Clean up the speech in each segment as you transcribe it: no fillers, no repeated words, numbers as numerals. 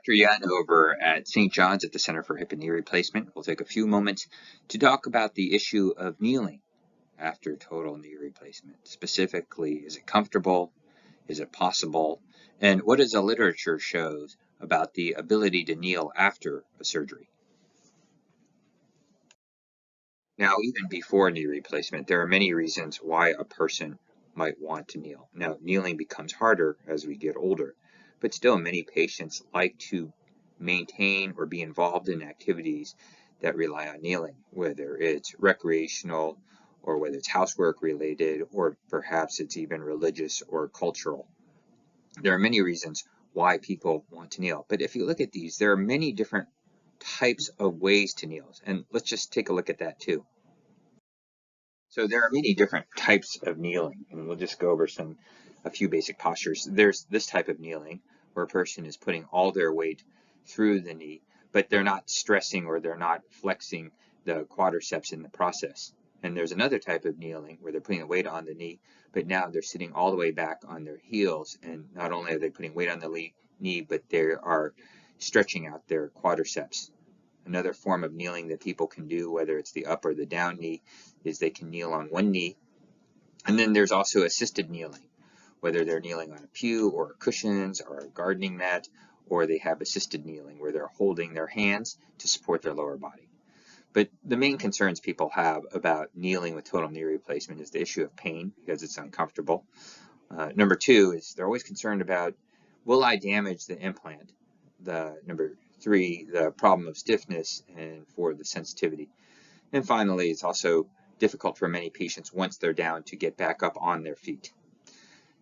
Dr. Yan over at St. John's at the Center for Hip and Knee Replacement. We'll take a few moments to talk about the issue of kneeling after total knee replacement. Specifically, is it comfortable? Is it possible? And what does the literature shows about the ability to kneel after a surgery? Now, even before knee replacement, there are many reasons why a person might want to kneel. Now, kneeling becomes harder as we get older, but still many patients like to maintain or be involved in activities that rely on kneeling, whether it's recreational or whether it's housework related, or perhaps it's even religious or cultural. There are many reasons why people want to kneel, but if you look at these, there are many different types of ways to kneel, and let's just take a look at that too. So there are many different types of kneeling, and we'll just go over a few basic postures. There's this type of kneeling where a person is putting all their weight through the knee, but they're not stressing or they're not flexing the quadriceps in the process. And there's another type of kneeling where they're putting the weight on the knee, but now they're sitting all the way back on their heels, and not only are they putting weight on the knee, but they are stretching out their quadriceps. Another form of kneeling that people can do, whether it's the up or the down knee, is they can kneel on one knee. And then there's also assisted kneeling, whether they're kneeling on a pew or cushions or a gardening mat, or they have assisted kneeling where they're holding their hands to support their lower body. But the main concerns people have about kneeling with total knee replacement is the issue of pain, because it's uncomfortable. Number two is they're always concerned about, will I damage the implant? Number three, the problem of stiffness, and four, the sensitivity. And finally, it's also difficult for many patients once they're down to get back up on their feet.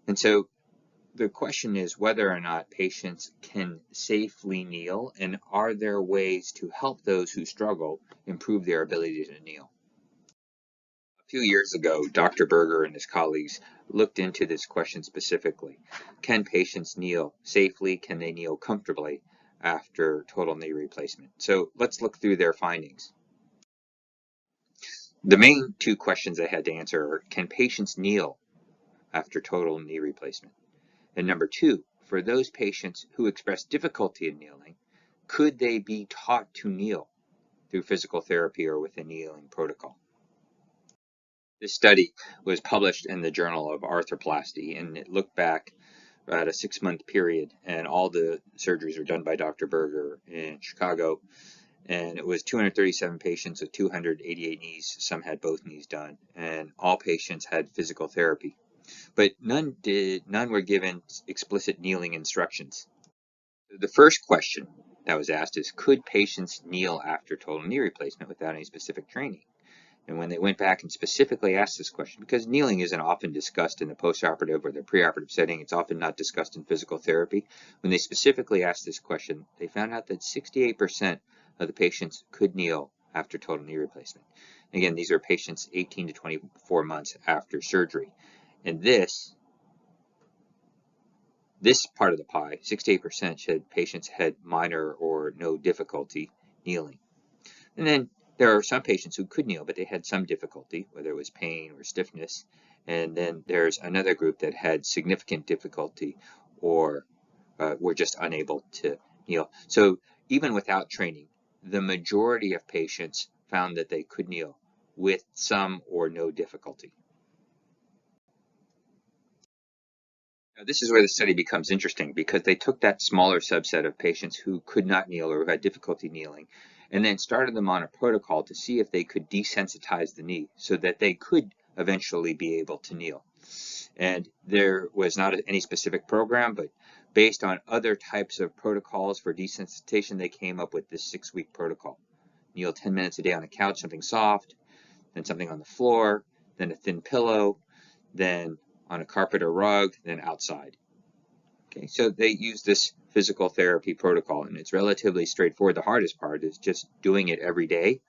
And so the question is whether or not patients can safely kneel, and are there ways to help those who struggle improve their ability to kneel? A few years ago, Dr. Berger and his colleagues looked into this question specifically. Can patients kneel safely? Can they kneel comfortably after total knee replacement? So let's look through their findings. The main two questions they had to answer are, can patients kneel after total knee replacement? And number two, for those patients who express difficulty in kneeling, could they be taught to kneel through physical therapy or with a kneeling protocol? This study was published in the Journal of Arthroplasty, and it looked back at a 6-month period, and all the surgeries were done by Dr. Berger in Chicago, and it was 237 patients with 288 knees. Some had both knees done, and all patients had physical therapy, but none were given explicit kneeling instructions. The first question that was asked is, could patients kneel after total knee replacement without any specific training? And when they went back and specifically asked this question, because kneeling isn't often discussed in the postoperative or the preoperative setting, it's often not discussed in physical therapy. When they specifically asked this question, they found out that 68% of the patients could kneel after total knee replacement. Again, these are patients 18 to 24 months after surgery. And this part of the pie, 68% said patients had minor or no difficulty kneeling. And then there are some patients who could kneel, but they had some difficulty, whether it was pain or stiffness. And then there's another group that had significant difficulty or were just unable to kneel. So even without training, the majority of patients found that they could kneel with some or no difficulty. Now, this is where the study becomes interesting, because they took that smaller subset of patients who could not kneel or who had difficulty kneeling, and then started them on a protocol to see if they could desensitize the knee so that they could eventually be able to kneel. And there was not any specific program, but based on other types of protocols for desensitization, they came up with this 6-week protocol. Kneel 10 minutes a day on a couch, something soft, then something on the floor, then a thin pillow, then on a carpet or rug, then outside. Okay, so they use this physical therapy protocol, and it's relatively straightforward. The hardest part is just doing it every day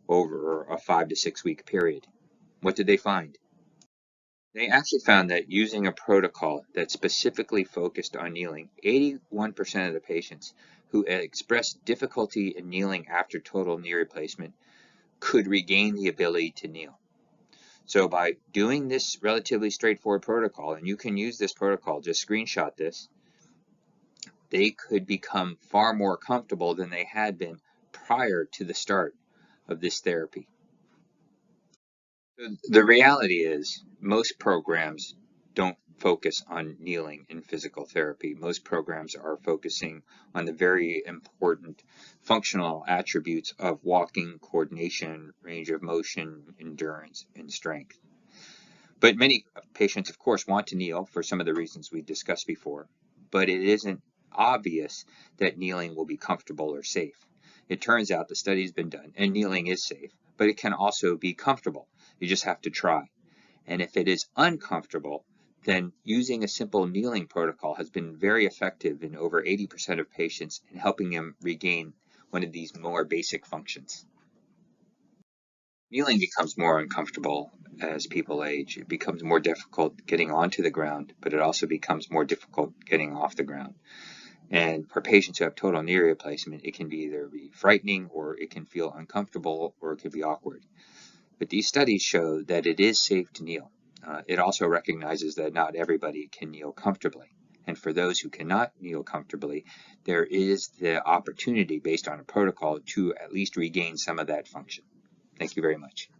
over a 5 to 6 week period. What did they find? They actually found that using a protocol that specifically focused on kneeling, 81% of the patients who had expressed difficulty in kneeling after total knee replacement could regain the ability to kneel. So by doing this relatively straightforward protocol, and you can use this protocol, just screenshot this, they could become far more comfortable than they had been prior to the start of this therapy. The reality is most programs don't focus on kneeling in physical therapy. Most programs are focusing on the very important functional attributes of walking, coordination, range of motion, endurance, and strength. But many patients, of course, want to kneel for some of the reasons we discussed before, but it isn't obvious that kneeling will be comfortable or safe. It turns out the study's been done, and kneeling is safe, but it can also be comfortable. You just have to try. And if it is uncomfortable, then using a simple kneeling protocol has been very effective in over 80% of patients in helping them regain one of these more basic functions. Kneeling becomes more uncomfortable as people age. It becomes more difficult getting onto the ground, but it also becomes more difficult getting off the ground. And for patients who have total knee replacement, it can either be frightening, or it can feel uncomfortable, or it could be awkward. But these studies show that it is safe to kneel. It also recognizes that not everybody can kneel comfortably. And for those who cannot kneel comfortably, there is the opportunity based on a protocol to at least regain some of that function. Thank you very much.